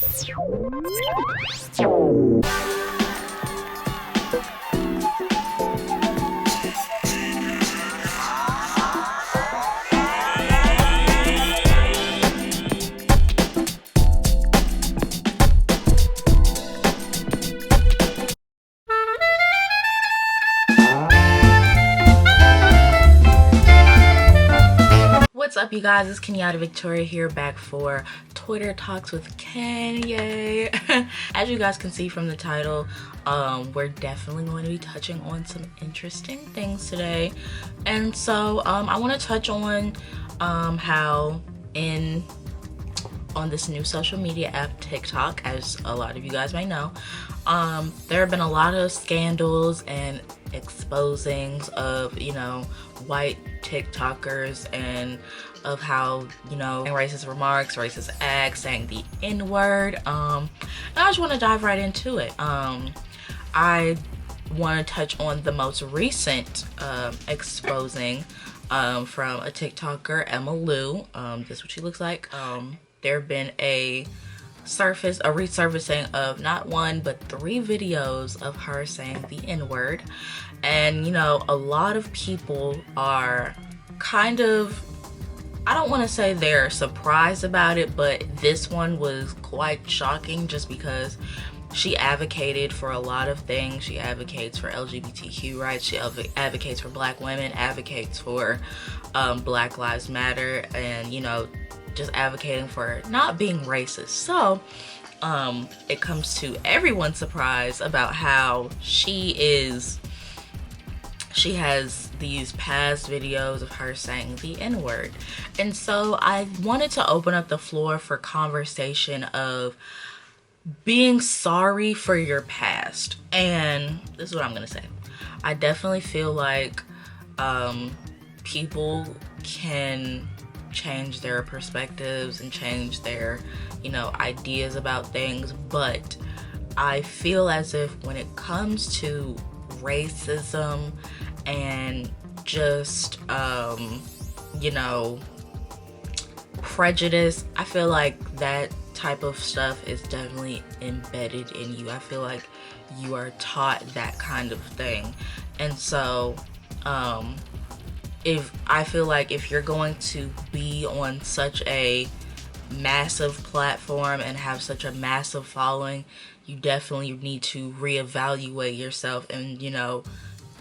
What's up, you guys? It's Kenyatta Victoria here, back for Twitter Talks with Kanye. As you guys can see from the title, we're definitely going to be touching on some interesting things today. And so I want to touch on how on this new social media app, TikTok, as a lot of you guys may know, there have been a lot of scandals and exposings of, white TikTokers, and of how, racist remarks, racist acts, saying the N-word. And I just want to dive right into it. I want to touch on the most recent exposing from a TikToker, Emma Lou. This is what she looks like. There have been a resurfacing of not one but 3 videos of her saying the N-word, and a lot of people are kind of, I don't want to say they're surprised about it, but this one was quite shocking just because she advocated for a lot of things. She advocates for LGBTQ rights, she advocates for black women, advocates for Black Lives Matter, and just advocating for not being racist. So it comes to everyone's surprise about how she has these past videos of her saying the N-word. And so I wanted to open up the floor for conversation of being sorry for your past. And this is what I'm gonna say. I definitely feel like people can change their perspectives and change their ideas about things, but I feel as if when it comes to racism and just prejudice, I feel like that type of stuff is definitely embedded in you. I feel like you are taught that kind of thing. And so if you're going to be on such a massive platform and have such a massive following, you definitely need to reevaluate yourself and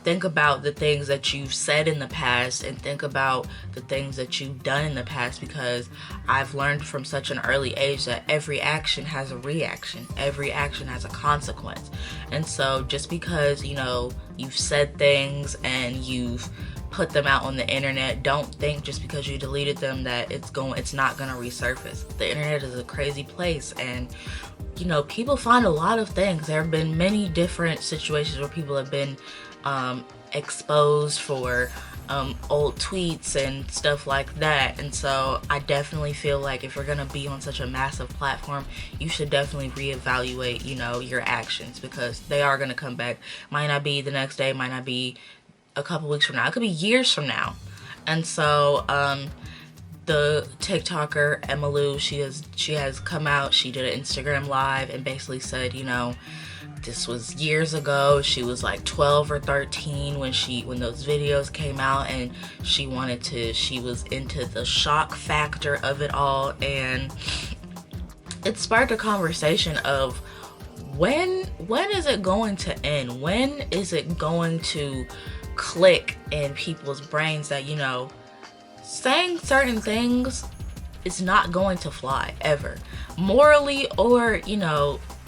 think about the things that you've said in the past, and think about the things that you've done in the past, because I've learned from such an early age that every action has a reaction, every action has a consequence. And so just because you've said things and you've put them out on the internet, don't think just because you deleted them that it's not gonna resurface. The internet is a crazy place, and people find a lot of things. There have been many different situations where people have been exposed for old tweets and stuff like that. And so I definitely feel like if you're gonna be on such a massive platform, you should definitely reevaluate your actions, because they are gonna come back. Might not be the next day, might not be a couple weeks from now, it could be years from now. And so the TikToker Emma Lou, she has come out, she did an Instagram live and basically said, this was years ago. She was like 12 or 13 when those videos came out, and she was into the shock factor of it all. And it sparked a conversation of when is it going to end? When is it going to click in people's brains that saying certain things is not going to fly ever, morally or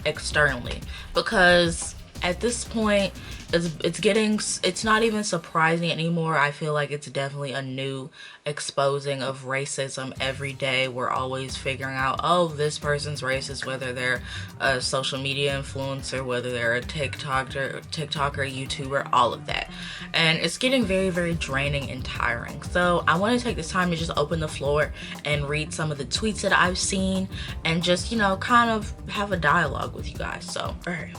externally? Because at this point it's not even surprising anymore. I feel like it's definitely a new exposing of racism every day. We're always figuring out, oh, this person's racist, whether they're a social media influencer, whether they're a TikToker, YouTuber, all of that. And it's getting very, very draining and tiring. So I want to take this time to just open the floor and read some of the tweets that I've seen, and just kind of have a dialogue with you guys. So, all right.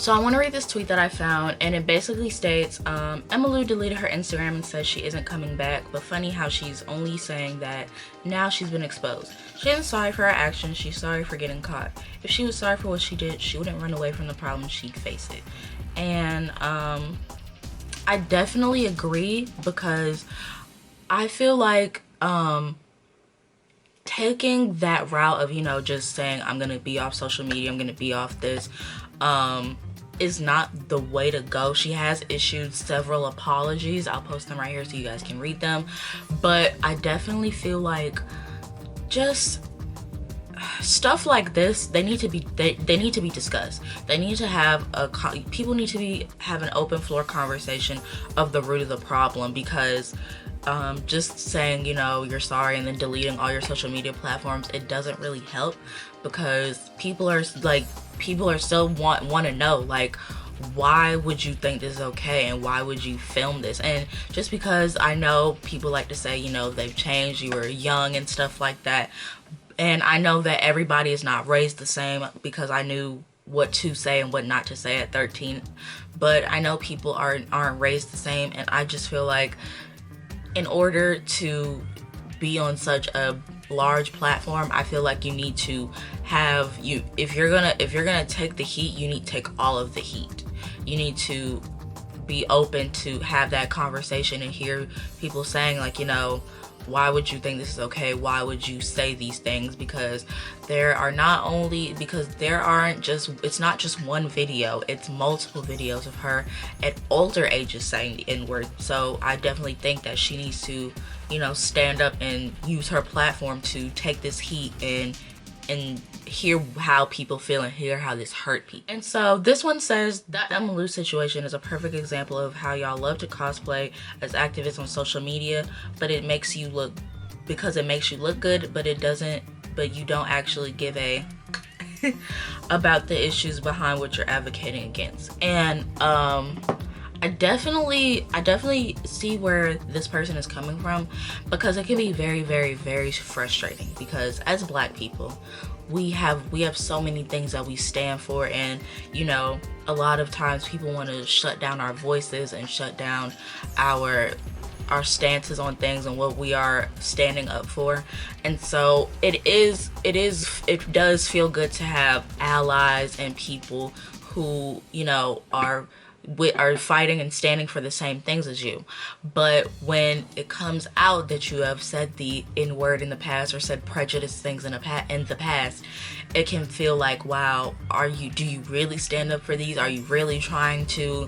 So I want to read this tweet that I found, and it basically states, Emma Lou deleted her Instagram and says she isn't coming back, but funny how she's only saying that now she's been exposed. She isn't sorry for her actions, she's sorry for getting caught. If she was sorry for what she did, she wouldn't run away from the problem, she'd face it. And I definitely agree, because I feel like taking that route of, you know, just saying I'm gonna be off social media, I'm gonna be off this, is not the way to go. She has issued several apologies. I'll post them right here so you guys can read them. But I definitely feel like just stuff like this, they need to be discussed. They need to have people need to have an open floor conversation of the root of the problem, because just saying, you know, you're sorry and then deleting all your social media platforms, it doesn't really help, because people are still want to know, like, why would you think this is okay, and why would you film this? And just because I know people like to say, you know, they've changed, you were young and stuff like that, and I know that everybody is not raised the same, because I knew what to say and what not to say at 13, but I know people aren't raised the same, and I just feel like in order to be on such a large platform, I feel like you need to have, if you're gonna take the heat, you need to take all of the heat. You need to be open to have that conversation and hear people saying, like, you know, why would you think this is okay? Why would you say these things? Because it's not just one video, it's multiple videos of her at older ages saying the N-word. So I definitely think that she needs to, you know, stand up and use her platform to take this heat and hear how people feel and hear how this hurt people. And so this one says, that Emma Lou situation is a perfect example of how y'all love to cosplay as activists on social media, but it makes you look good, but you don't actually give a about the issues behind what you're advocating against. And I definitely see where this person is coming from, because it can be very, very, very frustrating, because as Black people, we have so many things that we stand for, and, you know, a lot of times people want to shut down our voices and shut down our stances on things and what we are standing up for. And so it does feel good to have allies and people who, you know, are fighting and standing for the same things as you. But when it comes out that you have said the N-word in the past, or said prejudiced things in the past, it can feel like, wow, do you really stand up for these? Are you really trying to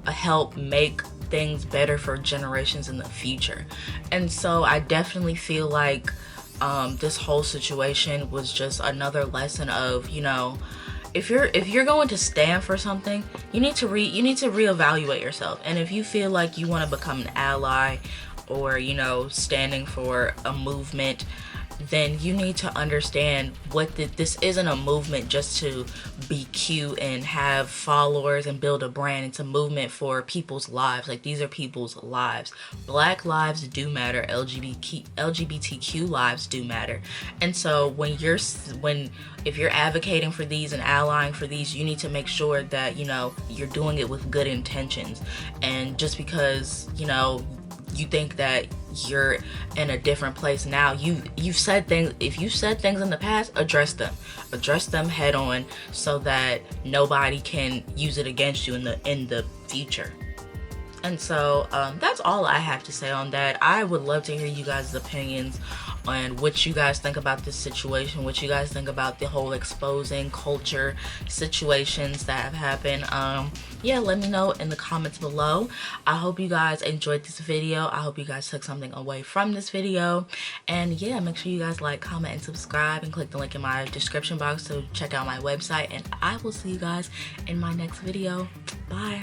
help make things better for generations in the future? And so I definitely feel like this whole situation was just another lesson of, you know, if you're going to stand for something, you need to reevaluate yourself. And if you feel like you want to become an ally, or, you know, standing for a movement, then you need to understand this isn't a movement just to be cute and have followers and build a brand. It's a movement for people's lives. Like, these are people's lives. Black lives do matter. LGBTQ lives do matter. And so if you're advocating for these and allying for these, you need to make sure that, you know, you're doing it with good intentions. And just because, you know, you think that you're in a different place now, you've said things. If you said things in the past, address them head on, so that nobody can use it against you in the future. And so that's all I have to say on that. I would love to hear you guys' opinions on what you guys think about this situation, what you guys think about the whole exposing culture situations that have happened. Yeah, let me know in the comments below. I hope you guys enjoyed this video. I hope you guys took something away from this video. And yeah, make sure you guys like, comment, and subscribe, and click the link in my description box to check out my website. And I will see you guys in my next video. Bye.